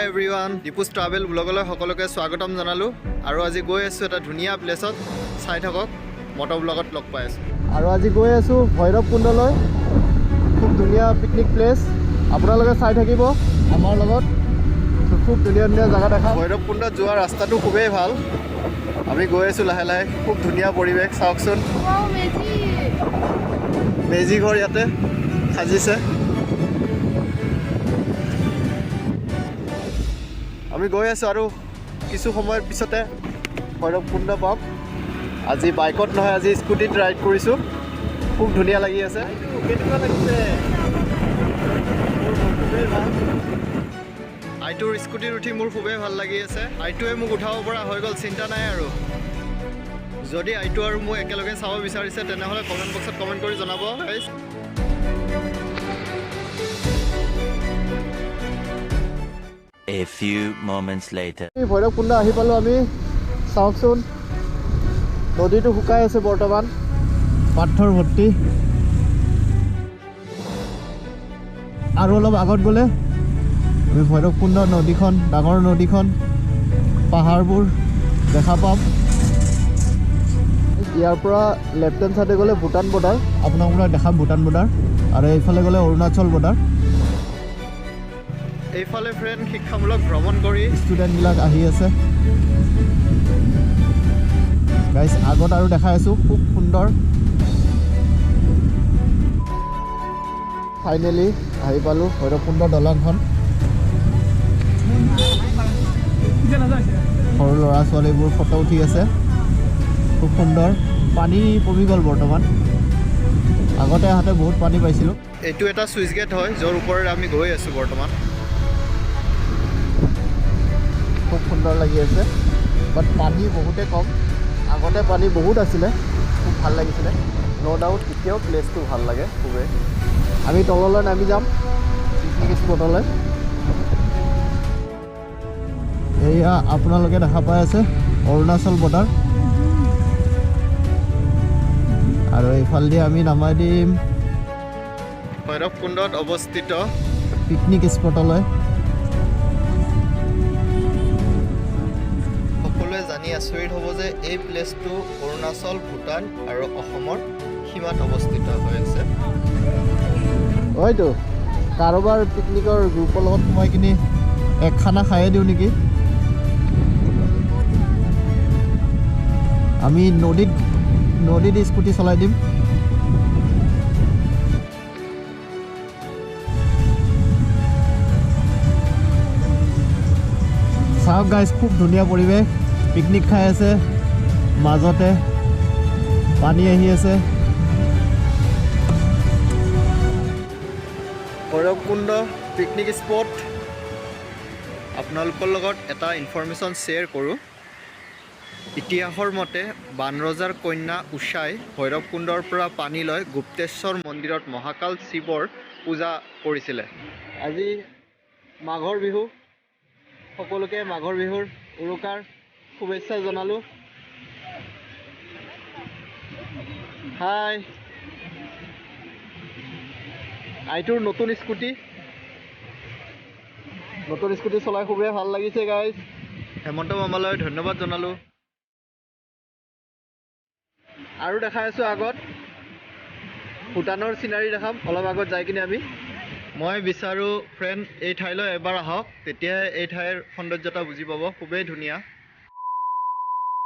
Everyone ডিপুছ travel ব্লগলৈ সকলোকে স্বাগতম জনালোঁ আৰু আজি গৈ আছোঁ এটা ধুনীয়া প্লেছত চাই থাকক মটৰ ব্লগত লগ পাই আছোঁ আৰু আজি গৈ আছোঁ ভৈৰৱকুণ্ডলৈ খুব ধুনীয়া পিকনিক প্লেচ আপোনালোকে চাই থাকিব আমাৰ লগত খুব ধুনীয়া ধুনীয়া জেগা দেখা ভৈৰৱকুণ্ডত যোৱা ৰাস্তাটো খুবেই ভাল আমি গৈ আছোঁ লাহে লাহে খুব ধুনীয়া পৰিৱেশ চাওকচোন মেজি ঘৰ ইয়াতে সাজিছে আমি গৈ আছোঁ আৰু কিছু সময়ৰ পিছতে ভৈৰৱকুণ্ড পাম আজি বাইকত নহয় আজি স্কুটিত ৰাইড কৰিছোঁ খুব ধুনীয়া লাগি আছে কেনেকুৱা লাগিছে খুবেই ভাল আইটোৰ স্কুটিত উঠি মোৰ খুবেই ভাল লাগি আছে আইটোৱে মোক উঠাব পৰা হৈ গ'ল চিন্তা নাই আৰু যদি আইটো আৰু মোক একেলগে চাব বিচাৰিছে তেনেহ'লে কমেণ্ট বক্সত কমেণ্ট কৰি জনাব guys A few moments later. Bhairabkunda আহি পালোঁ আমি চাওকচোন নদীটো শুকাই আছে বৰ্তমান পাথৰ ভৰ্তি আৰু অলপ আগত গ'লে আমি ভৈৰৱকুণ্ড নদীখন ডাঙৰ নদীখন পাহাৰবোৰ দেখা পাম ইয়াৰ পৰা লেফ্ট হেণ্ড চাইডে গ'লে ভূটান বৰ্ডাৰ আপোনাক দেখাম ভূটান বৰ্ডাৰ আৰু এইফালে গ'লে অৰুণাচল বৰ্ডাৰ এইফালে ফ্ৰেণ্ড শিক্ষামূলক ভ্ৰমণ কৰি ষ্টুডেণ্টবিলাক আহি আছে গাইজ আগত আৰু দেখাই আছোঁ খুব সুন্দৰ ফাইনেলি আহি পালোঁ ভৈৰৱকুণ্ড দলংখন সৰু ল'ৰা ছোৱালীবোৰ ফটো উঠি আছে খুব সুন্দৰ পানী কমি গ'ল বৰ্তমান আগতে আহোঁতে বহুত পানী পাইছিলোঁ এইটো এটা চুইচ গেট হয় য'ৰ ওপৰেৰে আমি গৈ আছোঁ বৰ্তমান খুব সুন্দৰ লাগি আছে বাট পানী বহুতে কম আগতে পানী বহুত আছিলে খুব ভাল লাগিছিলে ন' ডাউট এতিয়াও প্লেচটো ভাল লাগে খুবেই আমি তললৈ নামি যাম পিকনিক স্পটলৈ এয়া আপোনালোকে দেখা পাই আছে অৰুণাচল বৰ্ডাৰ আৰু এইফালেদি আমি নামাই দিম ভৈৰৱকুণ্ডত অৱস্থিত পিকনিক স্পটলৈ জানি আচৰিত হ'ব যে এই প্লেচটো অৰুণাচল ভূটান আৰু অসমৰ সীমাত অৱস্থিত হৈ আছে হয়তো কাৰোবাৰ পিকনিকৰ গ্ৰুপৰ লগত সোমাই কিনি এক খানা খায়ে দিওঁ নেকি আমি নদীত স্কুটি চলাই দিম চাওক গাইজ খুব ধুনীয়া পৰিৱেশ পিকনিক খাই আছে মাজতে পানী আহি আছে ভৈৰৱকুণ্ড পিকনিক স্পট আপোনালোকৰ লগত এটা ইনফৰমেশ্যন শ্বেয়াৰ কৰোঁ ইতিহাসৰ মতে বানৰজাৰ কন্যা উষাই ভৈৰৱকুণ্ডৰ পৰা পানী লৈ গুপ্তেশ্বৰ মন্দিৰত মহাকাল শিৱৰ পূজা কৰিছিলে আজি মাঘৰ বিহু সকলোকে মাঘৰ বিহুৰ উৰুকাৰ শুভেচ্ছা জনালোঁ হাই আইটোৰ নতুন স্কুটি চলাই খুবেই ভাল লাগিছে গাইজ হেমন্ত মামালৈ ধন্যবাদ জনালোঁ আৰু দেখাই আছোঁ আগত ভূটানৰ চিনাৰী দেখাম অলপ আগত যাই কিনে আমি মই বিচাৰোঁ ফ্ৰেণ্ড এই ঠাইলৈ এবাৰ আহক তেতিয়াহে এই ঠাইৰ সৌন্দৰ্যতা বুজি পাব খুবেই ধুনীয়া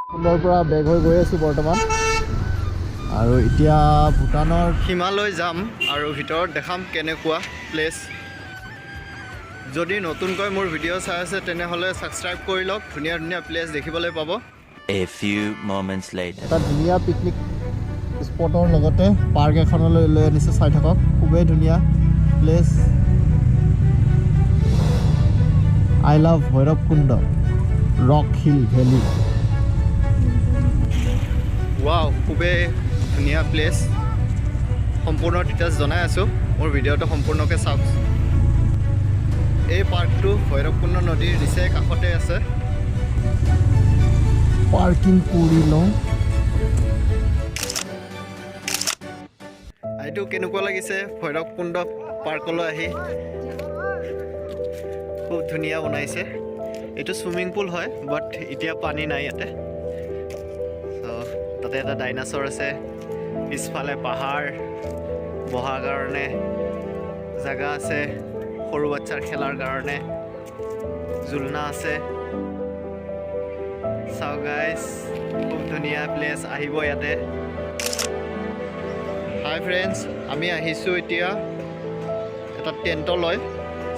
সুন্দৰ পৰা বেগ হৈ গৈ আছোঁ বৰ্তমান আৰু এতিয়া ভূটানৰ সীমালৈ যাম আৰু ভিতৰত দেখাম কেনেকুৱা প্লেচ যদি নতুনকৈ মোৰ ভিডিঅ' চাই আছে তেনেহ'লে ছাবস্ক্ৰাইব কৰি লওক ধুনীয়া ধুনীয়া প্লেচ দেখিবলৈ পাব A few moments later. এটা ধুনীয়া পিকনিক স্পটৰ লগতে পাৰ্ক এখনলৈ লৈ আনিছোঁ চাই থাকক খুবেই ধুনীয়া place I love Bhairabkunda rock hill valley wow খুবেই ধুনীয়া প্লেচ সম্পূৰ্ণ ডিটেইলছ জনাই আছোঁ মোৰ ভিডিঅ'টো সম্পূৰ্ণকৈ চাওক এই পাৰ্কটো ভৈৰৱকুণ্ড নদীৰ নিচেই কাষতে আছে পাৰ্কিং কৰি লওঁ এইটো কেনেকুৱা লাগিছে ভৈৰৱকুণ্ড পাৰ্কলৈ আহি খুব ধুনীয়া বনাইছে এইটো সুইমিং পুল হয় বাট এতিয়া পানী নাই ইয়াতে সো তাতে এটা ডাইনাছৰ আছে পিছফালে পাহাৰ বহাৰ কাৰণে জায়গা আছে সৰু বাচ্চাৰ খেলাৰ কাৰণে ঝুলনা আছে চাও গাইস খুব ধুনীয়া প্লেস আহিব ইয়াতে হাই ফ্ৰেণ্ডছ আমি আহিছোঁ এতিয়া এটা টেণ্টলৈ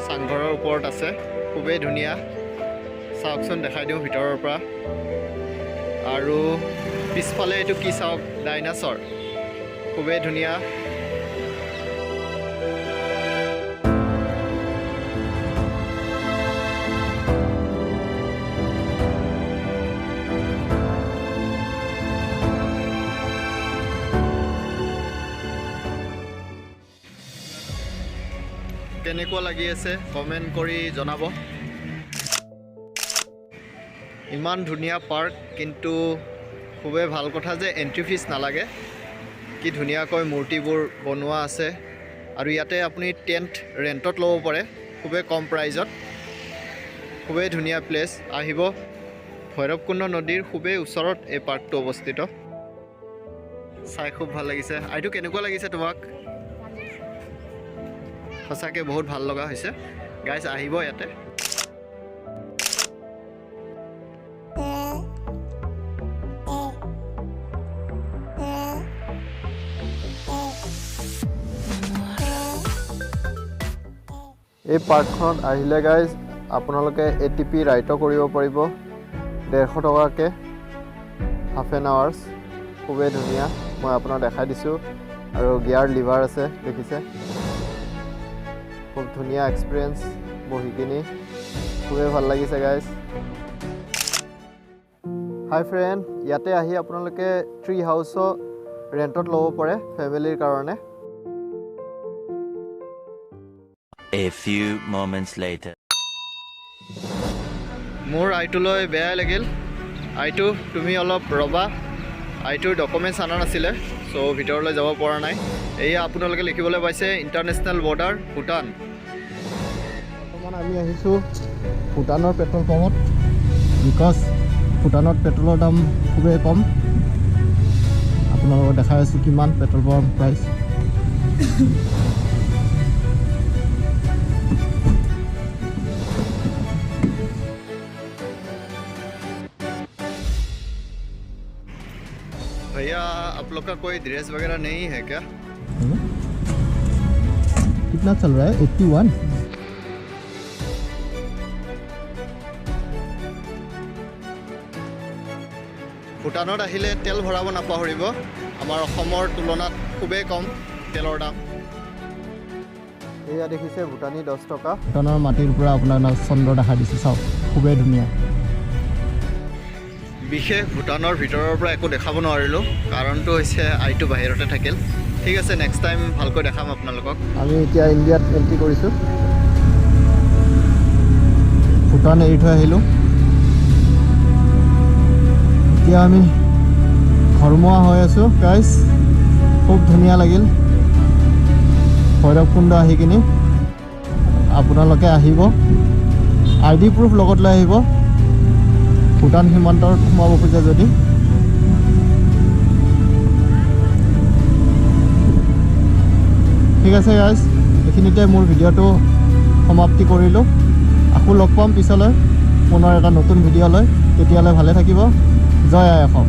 চাংঘৰৰ ওপৰত আছে খুবেই ধুনীয়া চাওকচোন দেখাই দিওঁ ভিতৰৰ পৰা আৰু পিছফালে এইটো কি চাওক ডাইনাছৰ খুবেই ধুনীয়া কেনেকুৱা লাগি আছে কমেণ্ট কৰি জনাব ইমান ধুনীয়া পাৰ্ক কিন্তু খুবেই ভাল কথা যে এন্ট্ৰি ফিজ নালাগে কি ধুনীয়াকৈ মূৰ্তিবোৰ বনোৱা আছে আৰু ইয়াতে আপুনি টেণ্ট ৰেণ্টত ল'ব পাৰে খুবেই কম প্ৰাইজত খুবেই ধুনীয়া প্লেচ আহিব ভৈৰৱকুণ্ড নদীৰ খুবেই ওচৰত এই পাৰ্কটো অৱস্থিত চাই খুব ভাল লাগিছে আইটো কেনেকুৱা লাগিছে তোমাক সঁচাকৈ বহুত ভাল লগা হৈছে গাইজ আহিব ইয়াতে এই পাৰ্কখনত আহিলে গাইজ আপোনালোকে ATP ৰাইডো কৰিব পাৰিব 150 টকাকৈ হাফ এন আৱাৰ্ছ খুবেই ধুনীয়া মই আপোনাক দেখাই দিছোঁ আৰু গিয়াৰ লিভাৰ আছে দেখিছে খুব ধুনীয়া এক্সপিৰিয়েঞ্চ বহি কিনি খুবেই ভাল লাগিছে গাইজ হাই ফ্ৰেণ্ড ইয়াতে আহি আপোনালোকে ট্ৰি হাউচো ৰেণ্টত ল'ব পাৰে ফেমিলিৰ কাৰণে A few moments later. মোৰ আইটোলৈ বেয়া লাগিল আইটো তুমি অলপ ৰবা আইটোৰ ডকুমেণ্টছ আনা নাছিলে চ' ভিতৰলৈ যাব পৰা নাই এয়া আপোনালোকে লিখিবলৈ পাইছে ইণ্টাৰনেশ্যনেল বৰ্ডাৰ ভূটান বৰ্তমান আমি আহিছোঁ ভূটানৰ পেট্ৰল পাম্পত বিকজ ভূটানত পেট্ৰলৰ দাম খুবেই কম আপোনালোকক দেখাই আছোঁ কিমান পেট্ৰল পাম্প প্ৰাইচ भैया आप लोग का कोई ड्रेस वगैरह नहीं है क्या कितना चल रहा है 81 ভূটানত আহিলে তেল ভৰাব নাপাহৰিব আমাৰ অসমৰ তুলনাত খুবেই কম তেলৰ দাম এয়া দেখিছে ভূটানী 10 টকা ভূটানৰ মাটিৰ পৰা আপোনাৰ চন্দ্ৰ দেখা দিছে চাওক খুবেই ধুনীয়া বিশেষ ভূটানৰ ভিতৰৰ পৰা একো দেখাব নোৱাৰিলোঁ কাৰণটো হৈছে আইটো বাহিৰতে থাকিল ঠিক আছে নেক্সট টাইম ভালকৈ দেখাম আপোনালোকক আমি এতিয়া ইণ্ডিয়াত এণ্ট্ৰি কৰিছোঁ ভূটান এৰি থৈ আহিলোঁ এতিয়া আমি ঘৰমুৱা হৈ আছোঁ গাইজ খুব ধুনীয়া লাগিল ভৈৰৱকুণ্ড আহি কিনি আপোনালোকে আহিব ID প্ৰুফ লগত লৈ আহিব ভূটান সীমান্তৰ সোমাব খোজে যদি ঠিক আছে গাইজ এইখিনিতে মোৰ ভিডিঅ'টো সমাপ্তি কৰিলোঁ আকৌ লগ পাম পিছলৈ পুনৰ এটা নতুন ভিডিঅ' লৈ তেতিয়ালৈ ভালে থাকিব জয় আই অসম